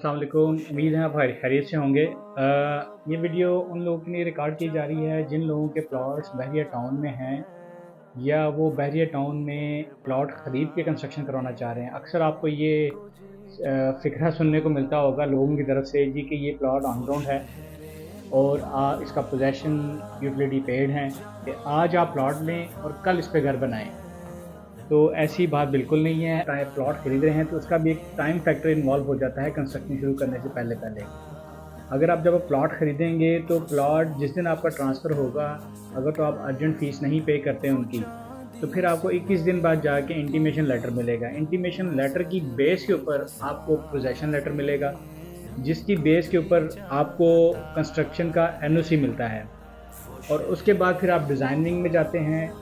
अस्सलाम वालेकुम। उम्मीद है आप खैरियत से होंगे। ये वीडियो उन लोगों के लिए रिकॉर्ड की जा रही है जिन लोगों के प्लॉट्स बहरिया टाउन में हैं या वो बहरिया टाउन में प्लॉट ख़रीद के कंस्ट्रक्शन करवाना चाह रहे हैं। अक्सर आपको ये फ़िक्रा सुनने को मिलता होगा लोगों की तरफ से जी कि ये प्लॉट ऑन ग्राउंड है और इसका पोजेसन यूटिलिटी पेड है कि आज आप प्लॉट लें और कल इस पे घर बनाएं। तो ऐसी बात बिल्कुल नहीं है। चाहे प्लॉट खरीद रहे हैं तो उसका भी एक टाइम फैक्टर इन्वॉल्व हो जाता है कंस्ट्रक्शन शुरू करने से पहले पहले। अगर आप जब प्लॉट खरीदेंगे तो प्लॉट जिस दिन आपका ट्रांसफ़र होगा, अगर तो आप अर्जेंट फ़ीस नहीं पे करते हैं उनकी, तो फिर आपको 21 दिन बाद जाके इंटीमेशन लेटर मिलेगा। इंटीमेशन लेटर की बेस के ऊपर आपको पोजेसन लेटर मिलेगा, जिसकी बेस के ऊपर आपको कंस्ट्रक्शन का एनओसी मिलता है। और उसके बाद फिर आप डिज़ाइनिंग में जाते हैं,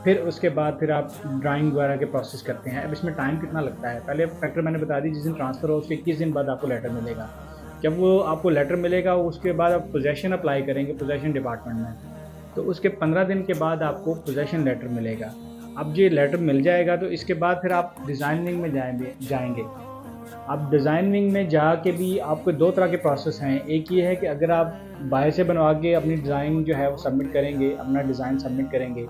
फिर उसके बाद फिर आप ड्राइंग वगैरह के प्रोसेस करते हैं। अब इसमें टाइम कितना लगता है, पहले फैक्टर मैंने बता दी, जिस दिन ट्रांसफ़र हो उसके 21 दिन बाद आपको लेटर मिलेगा। जब वो आपको लेटर मिलेगा उसके बाद आप पोजेसन अप्लाई करेंगे पोजेसन डिपार्टमेंट में, तो उसके 15 दिन के बाद आपको पोजेसन लेटर मिलेगा। अब ये लेटर मिल जाएगा तो इसके बाद फिर आप डिज़ाइनिंग में जाएंगे। अब डिज़ाइनिंग में जाके भी आपको दो तरह के प्रोसेस हैं। एक ये है कि अगर आप बाहर से बनवा के अपनी डिज़ाइन जो है वो सबमिट करेंगे, अपना डिज़ाइन सबमिट करेंगे,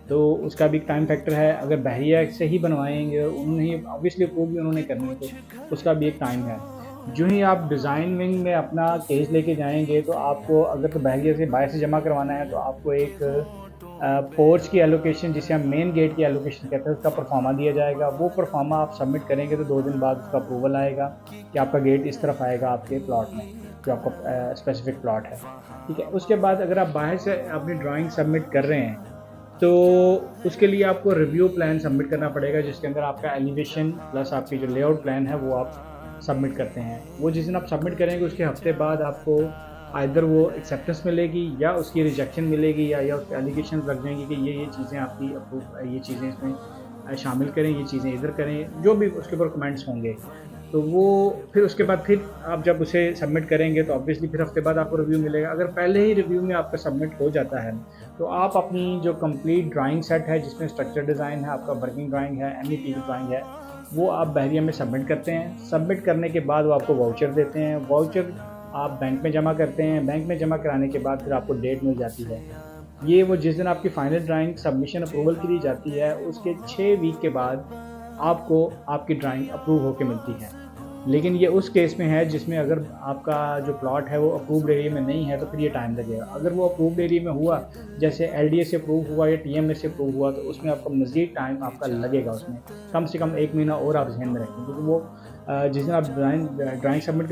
तो उसका भी टाइम फैक्टर है। अगर बहरिया से ही बनवाएंगे, उन्होंने ऑब्वियसली अप्रूव भी उन्होंने करनी है, तो उसका भी एक टाइम है। जो ही आप डिज़ाइन विंग में अपना केस लेके जाएंगे तो आपको, अगर तो बहरिया से बाहर से जमा करवाना है, तो आपको एक पोर्च की एलोकेशन, जिसे हम मेन गेट की एलोकेशन कहते हैं, उसका परफॉर्मा दिया जाएगा। वो परफॉर्मा आप सबमिट करेंगे तो 2 दिन बाद उसका अप्रूवल आएगा कि आपका गेट इस तरफ आएगा आपके प्लॉट में, जो आपका स्पेसिफिक प्लॉट है। ठीक है। उसके बाद अगर आप बाहर से अपनी ड्राइंग सबमिट कर रहे हैं तो उसके लिए आपको रिव्यू प्लान सबमिट करना पड़ेगा, जिसके अंदर आपका एलिवेशन प्लस आपकी जो लेआउट प्लान है वो आप सबमिट करते हैं। वो जिस दिन आप सबमिट करेंगे उसके हफ्ते बाद आपको आइदर वो एक्सेप्टेंस मिलेगी या उसकी रिजेक्शन मिलेगी, या उसके एलिगेशन लग जाएंगी कि ये चीज़ें आपकी अप्रूव, ये चीज़ें इसमें शामिल करें, ये चीज़ें इधर करें, जो भी उसके ऊपर कमेंट्स होंगे। तो वो फिर उसके बाद फिर आप जब उसे सबमिट करेंगे तो ऑब्वियसली फिर हफ्ते बाद आपको रिव्यू मिलेगा। अगर पहले ही रिव्यू में आपका सबमिट हो जाता है तो आप अपनी जो कंप्लीट ड्राइंग सेट है, जिसमें स्ट्रक्चर डिज़ाइन है, आपका वर्किंग ड्राइंग है, MEP की ड्राइंग है, वो आप बहरिया में सबमिट करते हैं। सबमिट करने के बाद वो आपको वाउचर देते हैं। वाउचर आप बैंक में जमा करते हैं। बैंक में जमा कराने के बाद फिर आपको डेट मिल जाती है। ये वो जिस दिन आपकी फ़ाइनल ड्राइंग सबमिशन अप्रूवल के लिए जाती है, उसके 6 वीक के बाद आपको आपकी ड्राइंग अप्रूव होकर मिलती है। लेकिन ये उस केस में है जिसमें अगर आपका जो प्लॉट है वो अप्रूव्ड एरिया में नहीं है, तो फिर ये टाइम लगेगा। अगर वो अप्रूव्ड एरिया में हुआ, जैसे LDA से अप्रूव हुआ या TMA से अप्रूव हुआ, तो उसमें आपका मज़ीद टाइम आपका लगेगा। उसमें कम से कम 1 महीना और आप ज़हन में रखें, क्योंकि वो जिस दिन आप ड्राइंग सबमिट